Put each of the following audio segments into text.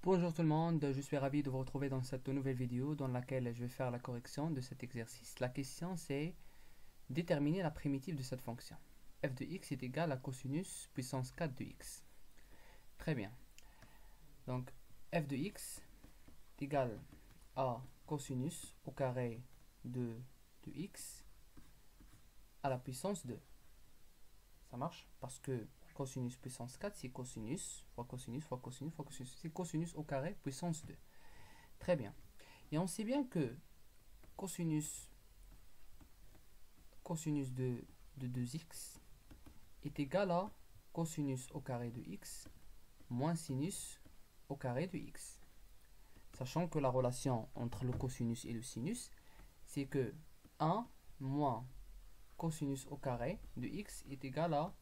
Bonjour tout le monde, je suis ravi de vous retrouver dans cette nouvelle vidéo dans laquelle je vais faire la correction de cet exercice. La question c'est déterminer la primitive de cette fonction. f de x est égal à cosinus puissance 4 de x. Très bien. Donc f de x est égal à cosinus au carré de x à la puissance 2. Ça marche parce que cosinus puissance 4, c'est cosinus fois cosinus fois cosinus fois cosinus. C'est cosinus au carré puissance 2. Très bien. Et on sait bien que cosinus de 2x est égal à cosinus au carré de x moins sinus au carré de x. Sachant que la relation entre le cosinus et le sinus, c'est que 1 moins cosinus au carré de x est égal à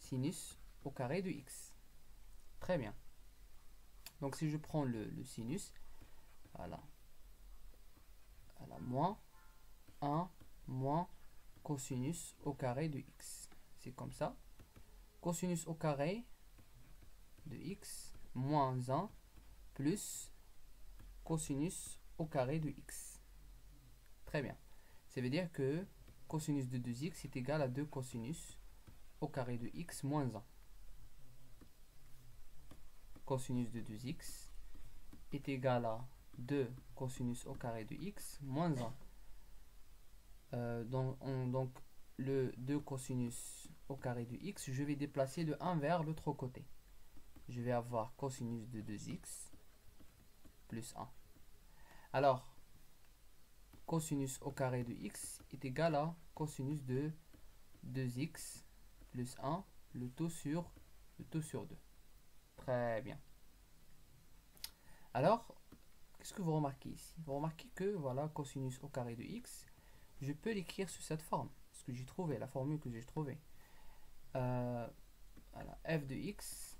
sinus au carré de x. Très bien. Donc si je prends le sinus, voilà, moins 1 moins cosinus au carré de x. C'est comme ça. Cosinus au carré de x moins 1 plus cosinus au carré de x. Très bien. Ça veut dire que cosinus de 2x est égal à 2 cosinus au carré de x moins 1. Cosinus de 2x est égal à 2 cosinus au carré de x moins 1. Donc le 2 cosinus au carré de x, je vais déplacer de 1 vers l'autre côté. Je vais avoir cosinus de 2x plus 1. Alors, cosinus au carré de x est égal à cosinus de 2x plus 1, le tout sur 2. Très bien. Alors, qu'est-ce que vous remarquez ici? Vous remarquez que, voilà, cosinus au carré de x, je peux l'écrire sous cette forme. Ce que j'ai trouvé, la formule que j'ai trouvée. Voilà, f de x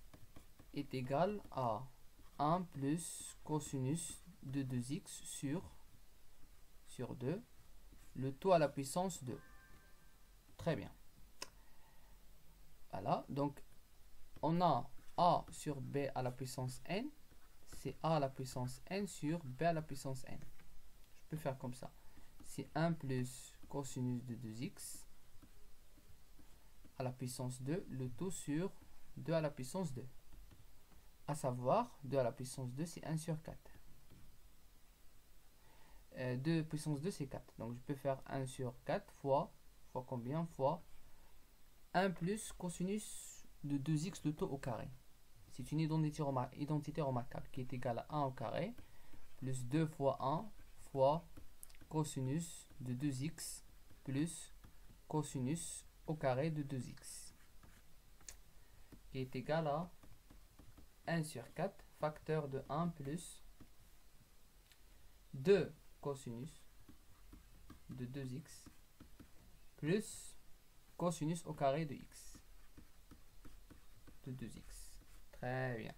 est égal à 1 plus cosinus de 2x sur 2, le tout à la puissance 2. Très bien. Voilà, donc on a a sur b à la puissance n, c'est a à la puissance n sur b à la puissance n. Je peux faire comme ça. C'est 1 plus cosinus de 2x à la puissance 2, le tout sur 2 à la puissance 2. À savoir, 2 à la puissance 2, c'est 1 sur 4. 2 puissance 2, c'est 4. Donc, je peux faire 1 sur 4 fois combien? Fois 1 plus cosinus de 2x le tout au carré. C'est une identité remarquable qui est égale à 1 au carré plus 2 fois 1 fois cosinus de 2x plus cosinus au carré de 2x qui est égal à 1 sur 4 facteur de 1 plus 2 cosinus de 2x plus cosinus au carré de x de 2x. Très bien.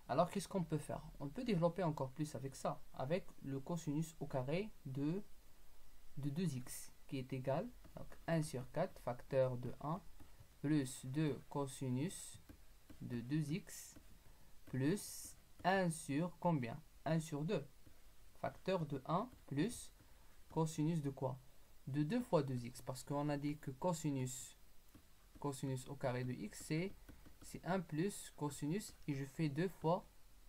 Alors qu'est-ce qu'on peut faire? On peut développer encore plus avec ça, avec le cosinus au carré de 2x qui est égal donc 1 sur 4 facteur de 1 plus 2 cosinus de 2x plus 1 sur combien? 1 sur 2 facteur de 1 plus cosinus de quoi? De 2 fois 2x, parce qu'on a dit que cosinus au carré de x c'est 1 plus cosinus, et je fais 2 fois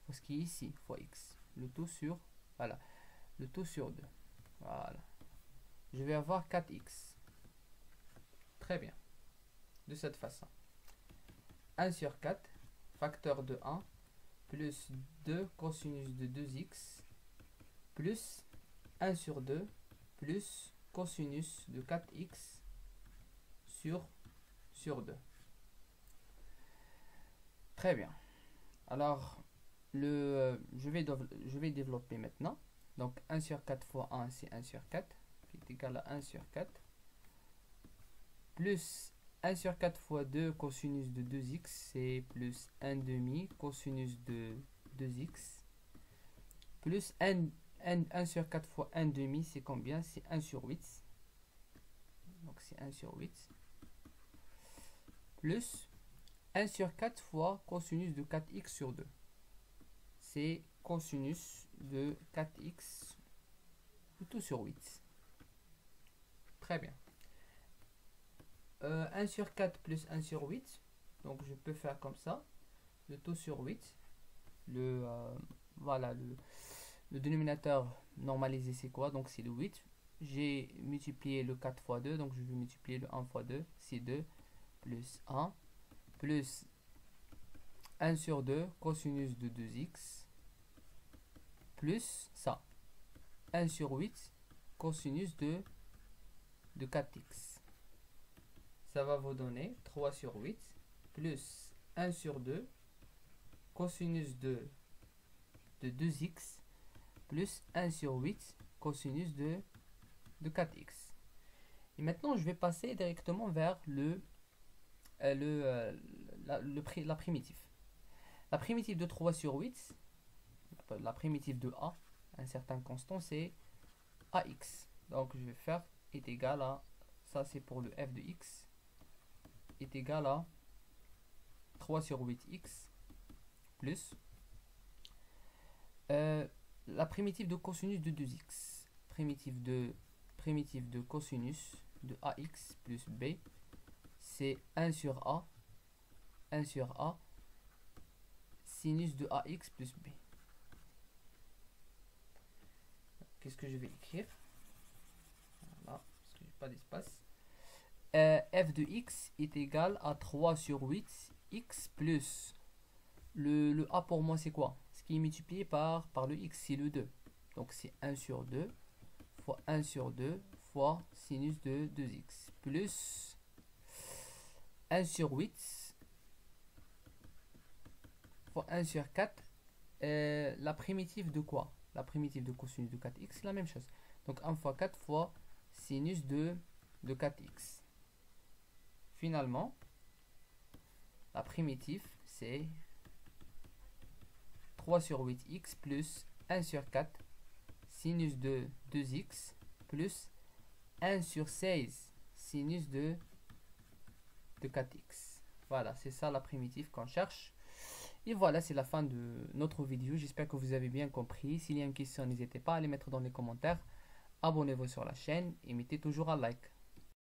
ce qui est ici, fois x, le tout sur, voilà, le tout sur 2. Voilà, je vais avoir 4x. Très bien. De cette façon, 1 sur 4 facteur de 1 plus 2 cosinus de 2x plus 1 sur 2 plus cosinus de 4x sur 2. Très bien. Alors, je vais développer maintenant. Donc, 1 sur 4 fois 1, c'est 1 sur 4, qui est égal à 1 sur 4. Plus 1 sur 4 fois 2 cosinus de 2x, c'est plus 1 demi cosinus de 2x. Plus 1 sur 4 fois 1 demi, c'est combien? C'est 1 sur 8. Donc, c'est 1 sur 8. Plus 1 sur 4 fois cosinus de 4x sur 2. c'est cosinus de 4x tout sur 8. Très bien. 1 sur 4 plus 1 sur 8. Donc je peux faire comme ça. Le tout sur 8. Voilà, le dénominateur normalisé c'est quoi? Donc c'est le 8. J'ai multiplié le 4 fois 2. Donc je vais multiplier le 1 fois 2. C'est 2 plus 1 plus 1 sur 2 cosinus de 2x plus ça. 1 sur 8 cosinus de 4x. Ça va vous donner 3 sur 8 plus 1 sur 2 cosinus de 2x plus 1 sur 8 cosinus de 4x. Et maintenant, je vais passer directement vers la primitive. La primitive de 3 sur 8, la primitive de a, un certain constant, c'est ax. Donc, je vais faire est égal à, ça c'est pour le f de x, est égal à 3 sur 8x plus la primitive de cosinus de 2x. Primitive de cosinus de ax plus b, c'est 1 sur a sinus de ax plus b. Qu'est-ce que je vais écrire? Voilà, parce que j'ai pas d'espace. F de x est égal à 3 sur 8 x plus le a pour moi c'est quoi? Ce qui est multiplié par le x, c'est le 2. Donc c'est 1 sur 2 fois 1 sur 2 fois sinus de 2x plus 1 sur 8 fois 1 sur 4. La primitive de quoi? La primitive de cosinus de 4x, c'est la même chose. Donc 1 fois 4 fois sinus de 4x. Finalement, la primitive, c'est 3 sur 8x plus 1 sur 4 sinus de 2x plus 1 sur 16 sinus de 4x. Voilà, c'est ça la primitive qu'on cherche. Et voilà, c'est la fin de notre vidéo. J'espère que vous avez bien compris. S'il y a une question, n'hésitez pas à les mettre dans les commentaires. Abonnez-vous sur la chaîne et mettez toujours un like.